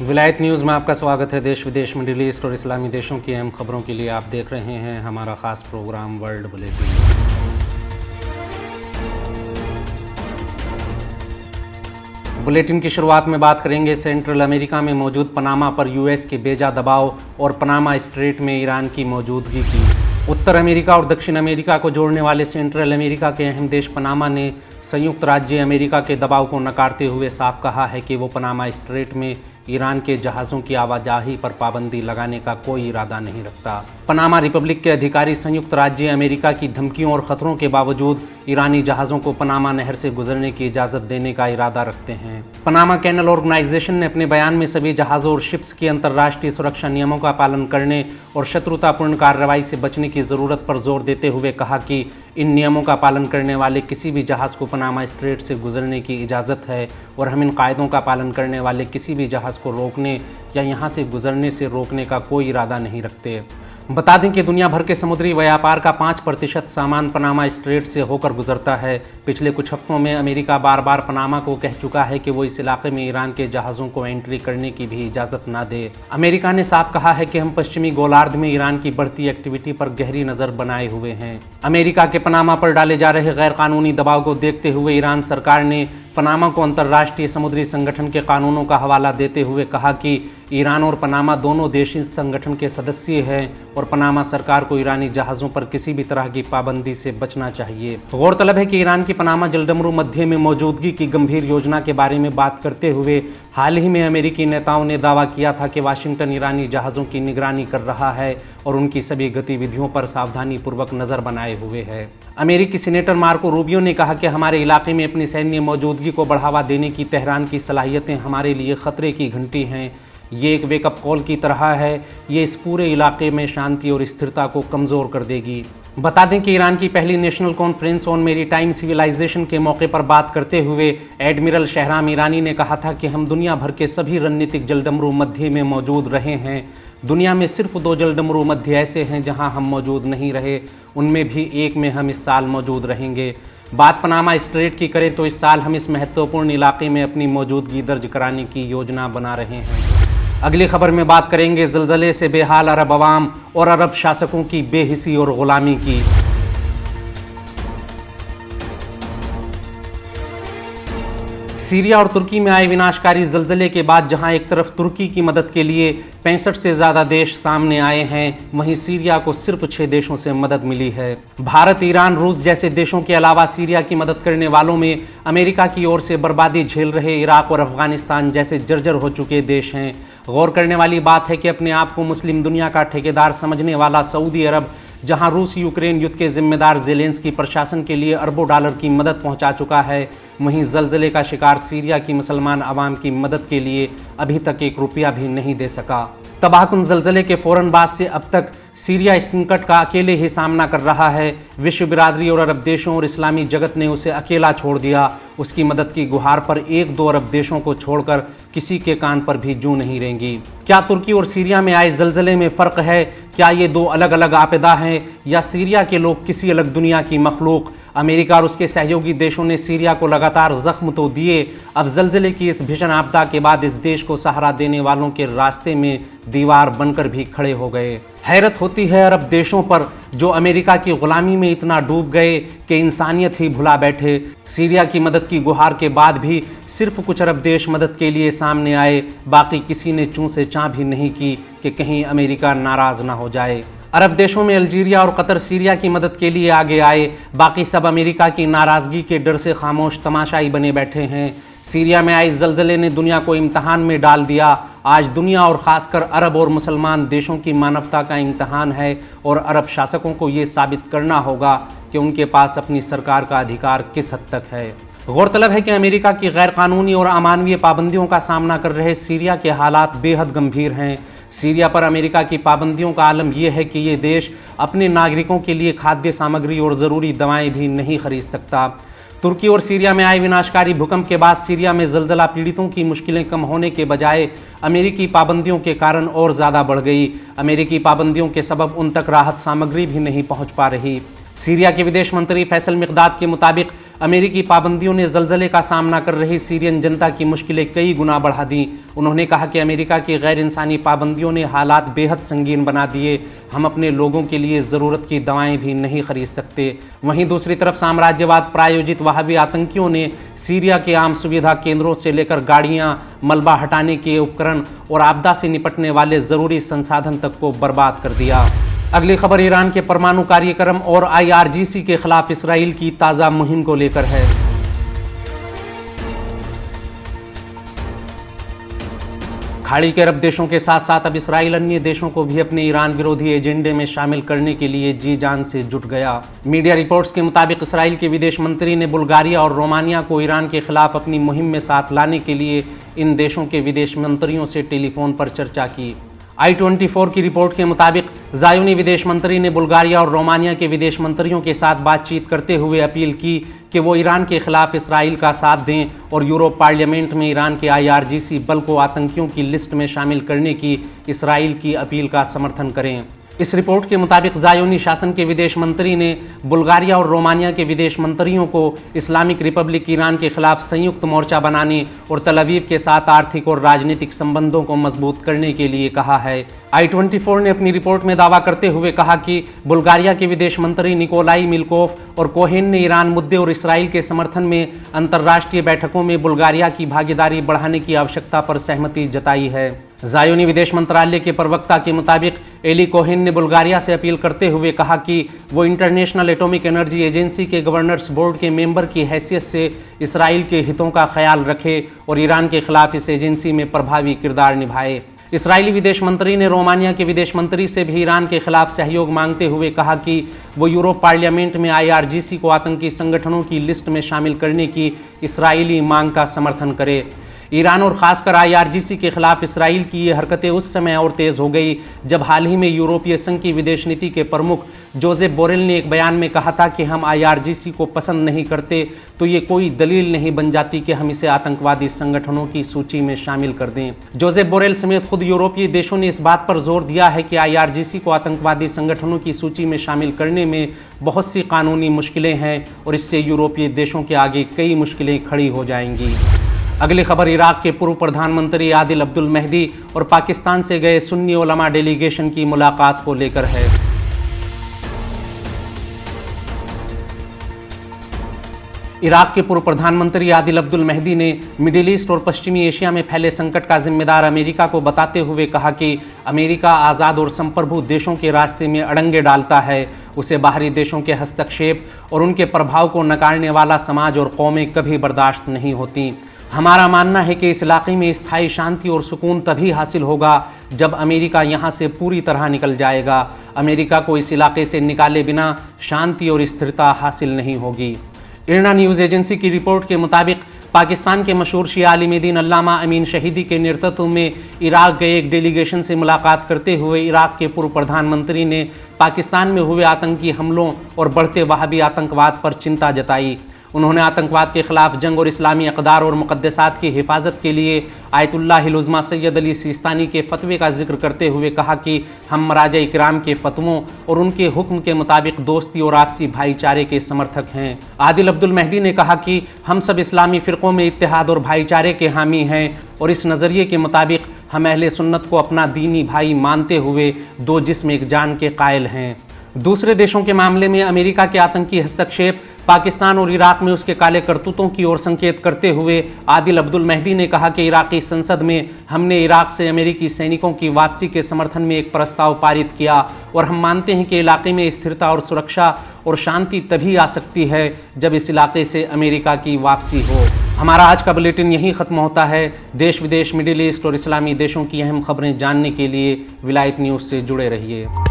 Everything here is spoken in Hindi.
विलायत न्यूज़ में आपका स्वागत है। देश विदेश, मिडिल ईस्ट और इस्लामी देशों की अहम खबरों के लिए आप देख रहे हैं हमारा ख़ास प्रोग्राम वर्ल्ड बुलेटिन। बुलेटिन की शुरुआत में बात करेंगे सेंट्रल अमेरिका में मौजूद पनामा पर यूएस के बेजा दबाव और पनामा स्ट्रेट में ईरान की मौजूदगी की। उत्तर अमेरिका और दक्षिण अमेरिका को जोड़ने वाले सेंट्रल अमेरिका के अहम देश पनामा ने संयुक्त राज्य अमेरिका के दबाव को नकारते हुए साफ कहा है कि वो पनामा स्ट्रेट में ईरान के जहाज़ों की आवाजाही पर पाबंदी लगाने का कोई इरादा नहीं रखता। पनामा रिपब्लिक के अधिकारी संयुक्त राज्य अमेरिका की धमकियों और खतरों के बावजूद ईरानी जहाज़ों को पनामा नहर से गुजरने की इजाज़त देने का इरादा रखते हैं। पनामा कैनल ऑर्गेनाइजेशन ने अपने बयान में सभी जहाज़ों और शिप्स की अंतर्राष्ट्रीय सुरक्षा नियमों का पालन करने और शत्रुतापूर्ण कार्रवाई से बचने की ज़रूरत पर जोर देते हुए कहा कि इन नियमों का पालन करने वाले किसी भी जहाज़ को पनामा स्ट्रेट से गुजरने की इजाज़त है और हम इन कायदों का पालन करने वाले किसी भी जहाज़ को रोकने या यहाँ से गुजरने से रोकने का कोई इरादा नहीं रखते। बता दें कि दुनिया भर के समुद्री व्यापार का 5% सामान पनामा स्ट्रेट से होकर गुजरता है। पिछले कुछ हफ्तों में अमेरिका बार बार पनामा को कह चुका है कि वो इस इलाके में ईरान के जहाज़ों को एंट्री करने की भी इजाज़त ना दे। अमेरिका ने साफ कहा है कि हम पश्चिमी गोलार्ध में ईरान की बढ़ती एक्टिविटी पर गहरी नज़र बनाए हुए हैं। अमेरिका के पनामा पर डाले जा रहे गैरकानूनी दबाव को देखते हुए ईरान सरकार ने पनामा को अंतर्राष्ट्रीय समुद्री संगठन के कानूनों का हवाला देते हुए कहा कि ईरान और पनामा दोनों देश इस संगठन के सदस्य हैं और पनामा सरकार को ईरानी जहाज़ों पर किसी भी तरह की पाबंदी से बचना चाहिए। गौरतलब है कि ईरान की पनामा जलडमरू मध्य में मौजूदगी की गंभीर योजना के बारे में बात करते हुए हाल ही में अमेरिकी नेताओं ने दावा किया था कि वाशिंगटन ईरानी जहाज़ों की निगरानी कर रहा है और उनकी सभी गतिविधियों पर सावधानीपूर्वक नज़र बनाए हुए है। अमेरिकी सीनेटर मार्को रूबियो ने कहा कि हमारे इलाके में अपनी सैन्य मौजूदगी को बढ़ावा देने की तेहरान की सलाहियतें हमारे लिए खतरे की घंटी हैं। ये एक वेकअप कॉल की तरह है। ये इस पूरे इलाके में शांति और स्थिरता को कमज़ोर कर देगी। बता दें कि ईरान की पहली national conference on maritime civilisation के मौके पर बात करते हुए एडमिरल शहराम ईरानी ने कहा था कि हम दुनिया भर के सभी रणनीतिक जलडमरू मध्य में मौजूद रहे हैं। दुनिया में सिर्फ 2 जलडमरू मध्य ऐसे हैं जहां हम मौजूद नहीं रहे, उनमें भी एक में हम इस साल मौजूद रहेंगे। बात पनामा स्ट्रेट की करें तो इस साल हम इस महत्वपूर्ण इलाके में अपनी मौजूदगी दर्ज कराने की योजना बना रहे हैं। अगली खबर में बात करेंगे ज़लज़ले से बेहाल अरब अवाम और अरब शासकों की बेहिसी और गुलामी की। सीरिया और तुर्की में आए विनाशकारी ज़लज़ले के बाद जहां एक तरफ तुर्की की मदद के लिए 65 से ज़्यादा देश सामने आए हैं, वहीं सीरिया को सिर्फ 6 देशों से मदद मिली है। भारत, ईरान, रूस जैसे देशों के अलावा सीरिया की मदद करने वालों में अमेरिका की ओर से बर्बादी झेल रहे इराक और अफगानिस्तान जैसे जर्जर हो चुके देश हैं। गौर करने वाली बात है कि अपने आप को मुस्लिम दुनिया का ठेकेदार समझने वाला सऊदी अरब, जहां रूस यूक्रेन युद्ध के जिम्मेदार ज़ेलेंस्की प्रशासन के लिए अरबों डॉलर की मदद पहुंचा चुका है, वहीं ज़लज़ले का शिकार सीरिया की मुसलमान आवाम की मदद के लिए अभी तक 1 रुपया भी नहीं दे सका। तबाहकुन ज़लज़ले के फ़ौरन बाद से अब तक सीरिया इस संकट का अकेले ही सामना कर रहा है। विश्व बिरादरी और अरब देशों और इस्लामी जगत ने उसे अकेला छोड़ दिया। उसकी मदद की गुहार पर 1-2 अरब देशों को छोड़कर किसी के कान पर भी जूं नहीं रेंगी। क्या तुर्की और सीरिया में आए ज़लज़ले में फ़र्क है? क्या ये 2 अलग अलग आपदा हैं या सीरिया के लोग किसी अलग दुनिया की मखलूक? अमेरिका और उसके सहयोगी देशों ने सीरिया को लगातार जख्म तो दिए, अब ज़लज़ले की इस भीषण आपदा के बाद इस देश को सहारा देने वालों के रास्ते में दीवार बनकर भी खड़े हो गए। हैरत होती है अरब देशों पर जो अमेरिका की गुलामी में इतना डूब गए कि इंसानियत ही भुला बैठे। सीरिया की मदद की गुहार के बाद भी सिर्फ कुछ अरब देश मदद के लिए सामने आए, बाकी किसी ने चूं से चां भी नहीं की कि कहीं अमेरिका नाराज़ ना हो जाए। अरब देशों में अल्जीरिया और कतर सीरिया की मदद के लिए आगे आए, बाकी सब अमेरिका की नाराज़गी के डर से खामोश तमाशाई बने बैठे हैं। सीरिया में आए ज़लज़ले ने दुनिया को इम्तहान में डाल दिया। आज दुनिया और ख़ासकर अरब और मुसलमान देशों की मानवता का इम्तहान है और अरब शासकों को ये साबित करना होगा कि उनके पास अपनी सरकार का अधिकार किस हद तक है। गौरतलब है कि अमेरिका की गैरकानूनी और अमानवीय पाबंदियों का सामना कर रहे सीरिया के हालात बेहद गंभीर हैं। सीरिया पर अमेरिका की पाबंदियों का आलम यह है कि ये देश अपने नागरिकों के लिए खाद्य सामग्री और ज़रूरी दवाएं भी नहीं खरीद सकता। तुर्की और सीरिया में आए विनाशकारी भूकंप के बाद सीरिया में ज़लज़ला पीड़ितों की मुश्किलें कम होने के बजाय अमेरिकी पाबंदियों के कारण और ज़्यादा बढ़ गई। अमेरिकी पाबंदियों के सबब उन तक राहत सामग्री भी नहीं पहुंच पा रही। सीरिया के विदेश मंत्री फैसल मिक़दाद के मुताबिक अमेरिकी पाबंदियों ने जलजले का सामना कर रही सीरियन जनता की मुश्किलें कई गुना बढ़ा दी। उन्होंने कहा कि अमेरिका की गैर इंसानी पाबंदियों ने हालात बेहद संगीन बना दिए। हम अपने लोगों के लिए ज़रूरत की दवाएं भी नहीं खरीद सकते। वहीं दूसरी तरफ साम्राज्यवाद प्रायोजित वहाबी आतंकियों ने सीरिया के आम सुविधा केंद्रों से लेकर गाड़ियां, मलबा हटाने के उपकरण और आपदा से निपटने वाले ज़रूरी संसाधन तक को बर्बाद कर दिया। अगली खबर ईरान के परमाणु कार्यक्रम और IRGC के खिलाफ इसराइल की ताज़ा मुहिम को लेकर है। खाड़ी के अरब देशों के साथ साथ अब इसराइल अन्य देशों को भी अपने ईरान विरोधी एजेंडे में शामिल करने के लिए जी जान से जुट गया। मीडिया रिपोर्ट्स के मुताबिक इसराइल के विदेश मंत्री ने बुल्गारिया और रोमानिया को ईरान के खिलाफ अपनी मुहिम में साथ लाने के लिए इन देशों के विदेश मंत्रियों से टेलीफोन पर चर्चा की। I-24 की रिपोर्ट के मुताबिक ज़ायोनी विदेश मंत्री ने बुल्गारिया और रोमानिया के विदेश मंत्रियों के साथ बातचीत करते हुए अपील की कि वो ईरान के खिलाफ इसराइल का साथ दें और यूरोप पार्लियामेंट में ईरान के IRGC बल को आतंकियों की लिस्ट में शामिल करने की इसराइल की अपील का समर्थन करें। इस रिपोर्ट के मुताबिक ज़ायोनी शासन के विदेश मंत्री ने बुल्गारिया और रोमानिया के विदेश मंत्रियों को इस्लामिक रिपब्लिक ईरान के खिलाफ संयुक्त मोर्चा बनाने और तल अवीव के साथ आर्थिक और राजनीतिक संबंधों को मजबूत करने के लिए कहा है। I-24 ने अपनी रिपोर्ट में दावा करते हुए कहा कि बुल्गारिया के विदेश मंत्री निकोलाई मिल्कोव और कोहेन ने ईरान मुद्दे और इसराइल के समर्थन में अंतर्राष्ट्रीय बैठकों में बुल्गारिया की भागीदारी बढ़ाने की आवश्यकता पर सहमति जताई है। ज़ायोनी विदेश मंत्रालय के प्रवक्ता के मुताबिक एली कोहेन ने बुल्गारिया से अपील करते हुए कहा कि वो इंटरनेशनल एटॉमिक एनर्जी एजेंसी के गवर्नर्स बोर्ड के मेंबर की हैसियत से इसराइल के हितों का ख्याल रखे और ईरान के खिलाफ इस एजेंसी में प्रभावी किरदार निभाए। इसराइली विदेश मंत्री ने रोमानिया के विदेश मंत्री से भी ईरान के खिलाफ सहयोग मांगते हुए कहा कि वो यूरोप पार्लियामेंट में IRGC को आतंकी संगठनों की लिस्ट में शामिल करने की इसराइली मांग का समर्थन करे। ईरान और ख़ासकर IRGC के खिलाफ इसराइल की ये हरकतें उस समय और तेज़ हो गई जब हाल ही में यूरोपीय संघ की विदेश नीति के प्रमुख जोसेफ बोरेल ने एक बयान में कहा था कि हम IRGC को पसंद नहीं करते तो ये कोई दलील नहीं बन जाती कि हम इसे आतंकवादी संगठनों की सूची में शामिल कर दें। जोसेफ बोरेल समेत खुद यूरोपीय देशों ने इस बात पर जोर दिया है कि IRGC को आतंकवादी संगठनों की सूची में शामिल करने में बहुत सी कानूनी मुश्किलें हैं और इससे यूरोपीय देशों के आगे कई मुश्किलें खड़ी हो जाएंगी। अगली खबर इराक के पूर्व प्रधानमंत्री आदिल अब्दुल मेहदी और पाकिस्तान से गए सुन्नी उलमा डेलीगेशन की मुलाकात को लेकर है। इराक के पूर्व प्रधानमंत्री आदिल अब्दुल मेहदी ने मिडिल ईस्ट और पश्चिमी एशिया में फैले संकट का जिम्मेदार अमेरिका को बताते हुए कहा कि अमेरिका आज़ाद और संप्रभु देशों के रास्ते में अड़ंगे डालता है। उसे बाहरी देशों के हस्तक्षेप और उनके प्रभाव को नकारने वाला समाज और कौमें कभी बर्दाश्त नहीं होती। हमारा मानना है कि इस इलाके में स्थायी शांति और सुकून तभी हासिल होगा जब अमेरिका यहाँ से पूरी तरह निकल जाएगा। अमेरिका को इस इलाके से निकाले बिना शांति और स्थिरता हासिल नहीं होगी। इरना न्यूज़ एजेंसी की रिपोर्ट के मुताबिक पाकिस्तान के मशहूर शिया आलिम दीन अल्लामा अमीन शहीदी के नेतृत्व में इराक गए एक डेलीगेशन से मुलाकात करते हुए इराक के पूर्व प्रधानमंत्री ने पाकिस्तान में हुए आतंकी हमलों और बढ़ते वहाबी आतंकवाद पर चिंता जताई। उन्होंने आतंकवाद के खिलाफ जंग और इस्लामी अक़दार और मुक़द्दसात की हिफाजत के लिए आयतुल्लाहिल उज़्मा सैयद अली सिस्तानी के फतवे का जिक्र करते हुए कहा कि हम मराजा इकराम के फतवों और उनके हुक्म के मुताबिक दोस्ती और आपसी भाईचारे के समर्थक हैं। आदिल अब्दुल मेहदी ने कहा कि हम सब इस्लामी फ़िरक़ों में इत्तेहाद और भाईचारे के हामी हैं और इस नज़रिए के मुताबिक हम अहले सुन्नत को अपना दीनी भाई मानते हुए दो जिस्म एक जान के कायल हैं। दूसरे देशों के मामले में अमेरिका के आतंकी हस्तक्षेप पाकिस्तान और इराक में उसके काले करतूतों की ओर संकेत करते हुए आदिल अब्दुल मेहदी ने कहा कि इराकी संसद में हमने इराक से अमेरिकी सैनिकों की वापसी के समर्थन में एक प्रस्ताव पारित किया और हम मानते हैं कि इलाके में स्थिरता और सुरक्षा और शांति तभी आ सकती है जब इस इलाके से अमेरिका की वापसी हो। हमारा आज का बुलेटिन यहीं ख़त्म होता है। देश विदेश, मिडिल ईस्ट और इस्लामी देशों की अहम खबरें जानने के लिए विलायत न्यूज़ से जुड़े रहिए।